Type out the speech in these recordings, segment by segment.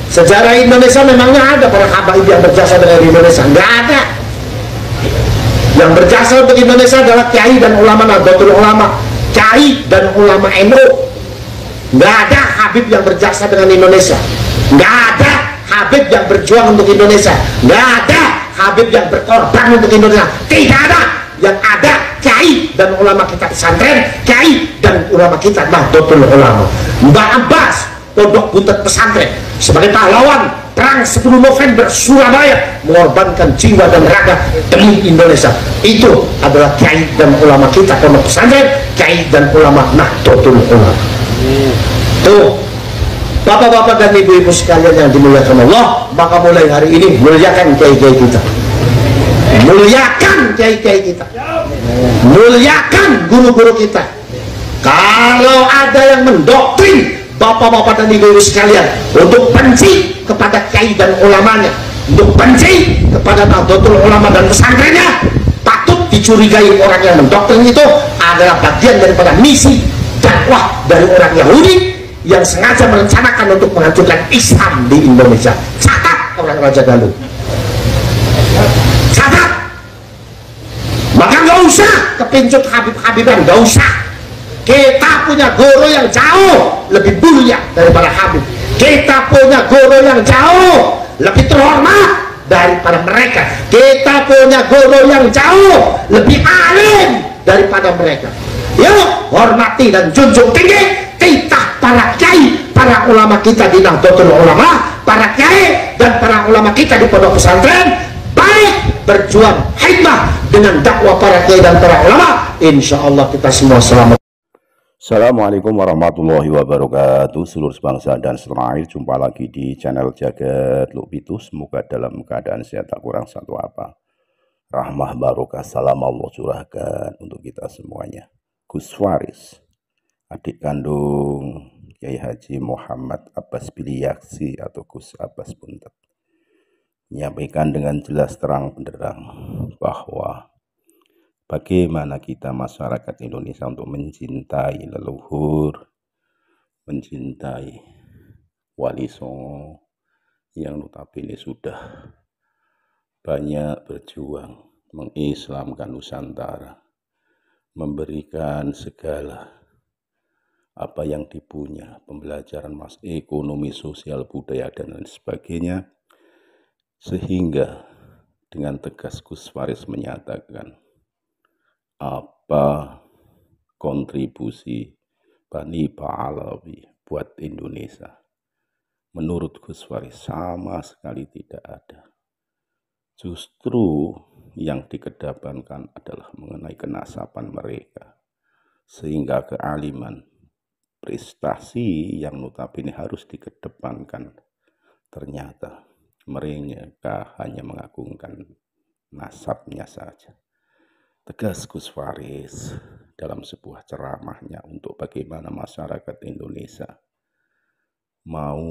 Sejarah Indonesia memangnya ada para habaib yang berjasa dengan Indonesia? Nggak ada. Yang berjasa untuk Indonesia adalah kiai dan ulama Nahdlatul Ulama, kiai dan ulama NU. Nggak ada habib yang berjasa dengan Indonesia. Nggak ada habib yang berjuang untuk Indonesia. Nggak ada habib yang berkorban untuk Indonesia. Tidak ada. Yang ada kiai dan ulama kita pesantren, kiai dan ulama kita Nahdlatul Ulama. Mbak Abbas, pondok buntut pesantren, sebagai pahlawan perang 10 November Surabaya, mengorbankan jiwa dan raga demi Indonesia. Itu adalah kiai dan ulama kita pondok pesantren, kiai dan ulama Nahdlatul Ulama. Tuh, bapak-bapak dan ibu-ibu sekalian yang dimuliakan Allah, maka mulai hari ini muliakan kiai-kiai kita, muliakan kiai-kiai kita, muliakan guru-guru kita. Kalau ada yang mendoktrin bapak-bapak dan ibu-ibu sekalian untuk benci kepada kiai dan ulamanya, untuk benci kepada Nahdlatul Ulama dan pesantrennya, patut dicurigai orang yang mendoktrin itu adalah bagian daripada misi dakwah dari orang Yahudi yang sengaja merencanakan untuk menghancurkan Islam di Indonesia. Catat orang Raja Galuh, catat. Maka nggak usah kepincut habib-habiban, nggak usah. Kita punya guru yang jauh lebih mulia daripada habib. Kita punya guru yang jauh lebih terhormat daripada mereka. Kita punya guru yang jauh lebih alim daripada mereka. Yuk, hormati dan junjung tinggi titah para kiai, para ulama kita di Nahdlatul Ulama, para kiai dan para ulama kita di pondok pesantren, baik berjuang hikmah dengan dakwah para kiai dan para ulama. Insya Allah kita semua selamat. Assalamualaikum warahmatullahi wabarakatuh. Seluruh bangsa dan setanah air, jumpa lagi di channel Jagat Lupitu. Semoga dalam keadaan sehat, tak kurang satu apa. Rahmah barokah salam Allah curahkan untuk kita semuanya. Gus Waris, adik kandung Kiai Haji Muhammad Abbas Biliaksi atau Gus Abbas Buntet, menyampaikan dengan jelas terang benderang bahwa bagaimana kita masyarakat Indonesia untuk mencintai leluhur, mencintai Wali Songo yang notabene sudah banyak berjuang mengislamkan Nusantara, memberikan segala apa yang dipunya, pembelajaran mas ekonomi, sosial, budaya dan lain sebagainya, sehingga dengan tegas Gus Waris menyatakan apa kontribusi Bani Pahlawi buat Indonesia. Menurut Gus Waris sama sekali tidak ada. Justru yang dikedepankan adalah mengenai kenasaban mereka, sehingga kealiman, prestasi yang notabene harus dikedepankan, ternyata mereka hanya mengagungkan nasabnya saja. Tegas Gus Waris dalam sebuah ceramahnya untuk bagaimana masyarakat Indonesia mau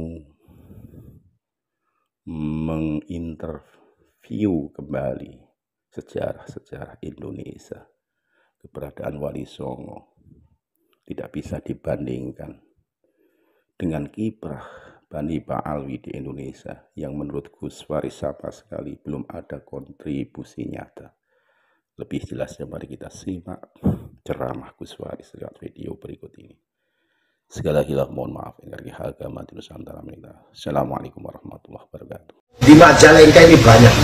menginterview kembali sejarah-sejarah Indonesia. Keberadaan Wali Songo tidak bisa dibandingkan dengan kiprah Bani Pahlawi di Indonesia yang menurut Gus Waris sama sekali belum ada kontribusi nyata. Lebih jelasnya mari kita simak ceramah Gus Waris lewat video berikut ini. Segala hilaf mohon maaf yang dari agama di Nusantara kita. Assalamualaikum warahmatullahi wabarakatuh. Di Majalengka ini banyak.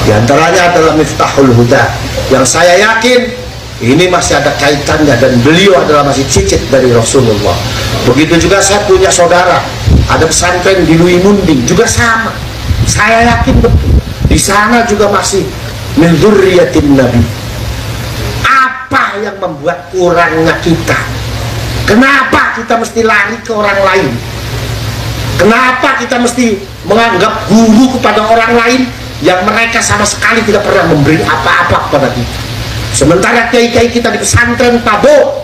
Di antaranya adalah Miftahul Huda yang saya yakin ini masih ada kaitannya dan beliau adalah masih cicit dari Rasulullah. Begitu juga saya punya saudara ada pesantren di Lui Munding juga sama. Saya yakin betul di sana juga masih min dzurriyyatin Nabi. Apa yang membuat kurangnya kita? Kenapa kita mesti lari ke orang lain? Kenapa kita mesti menganggap guru kepada orang lain yang mereka sama sekali tidak pernah memberi apa-apa kepada kita? Sementara kiai-kiai kita di pesantren Pabo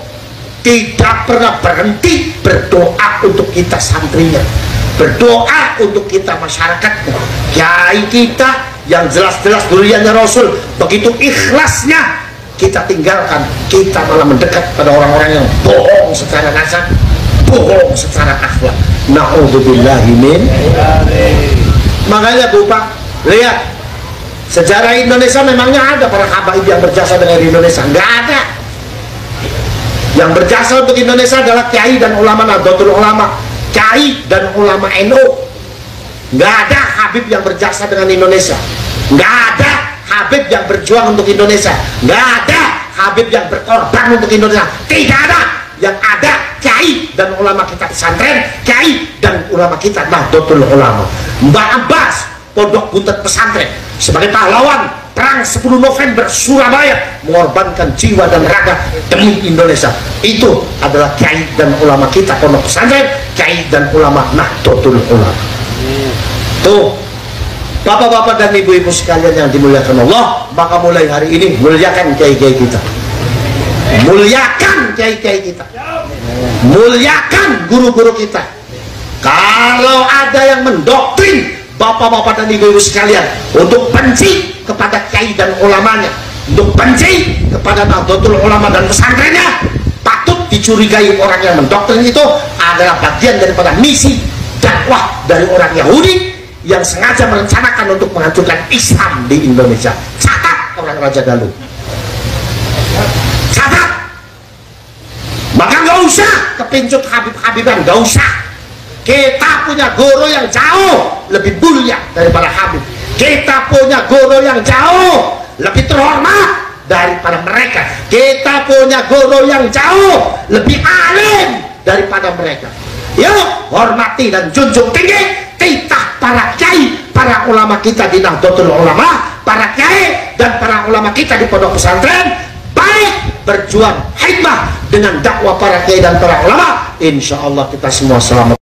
tidak pernah berhenti berdoa untuk kita santrinya, berdoa untuk kita masyarakatnya. Kiai kita yang jelas-jelas duriannya Rasul, begitu ikhlasnya kita tinggalkan, kita malah mendekat pada orang-orang yang bohong secara nasab, bohong secara akhlak. Na'udzubillahi min. Makanya Bapak, lihat sejarah Indonesia memangnya ada para habaib yang berjasa dengan Indonesia? Nggak ada. Yang berjasa untuk Indonesia adalah kiai dan ulama Nahdlatul Ulama, kiai dan ulama NU. Nggak ada habib yang berjasa dengan Indonesia. Nggak ada habib yang berjuang untuk Indonesia. Nggak ada habib yang berkorban untuk Indonesia. Tidak ada. Yang ada kiai dan ulama kita pesantren, kiai dan ulama kita Nahdlatul Ulama. Mbak Abbas, pondok buntut pesantren, sebagai pahlawan perang 10 November Surabaya, mengorbankan jiwa dan raga demi Indonesia. Itu adalah kiai dan ulama kita pondok pesantren, kiai dan ulama Nahdlatul Ulama. Tuh, bapak-bapak dan ibu-ibu sekalian yang dimuliakan Allah, maka mulai hari ini muliakan kiai-kiai kita, muliakan kiai-kiai kita, muliakan guru-guru kita. Kalau ada yang mendoktrin bapak-bapak dan ibu-ibu sekalian untuk benci kepada kiai dan ulamanya, untuk benci kepada Nahdlatul Ulama dan pesantrennya, patut dicurigai orang yang mendoktrin itu adalah bagian daripada misi dakwah dari orang Yahudi yang sengaja merencanakan untuk menghancurkan Islam di Indonesia. Catat orang Raja Galuh, catat. Maka nggak usah kepincut habib-habiban, nggak usah. Kita punya guru yang jauh lebih mulia daripada habib. Kita punya guru yang jauh lebih terhormat daripada mereka. Kita punya guru yang jauh lebih alim daripada mereka. Yuk hormati dan junjung tinggi titah para kiai, para ulama kita di Nahdlatul Ulama, para kiai dan para ulama kita di pondok pesantren. Baik berjuang hikmah dengan dakwah para kiai dan para ulama, insya Allah kita semua selamat.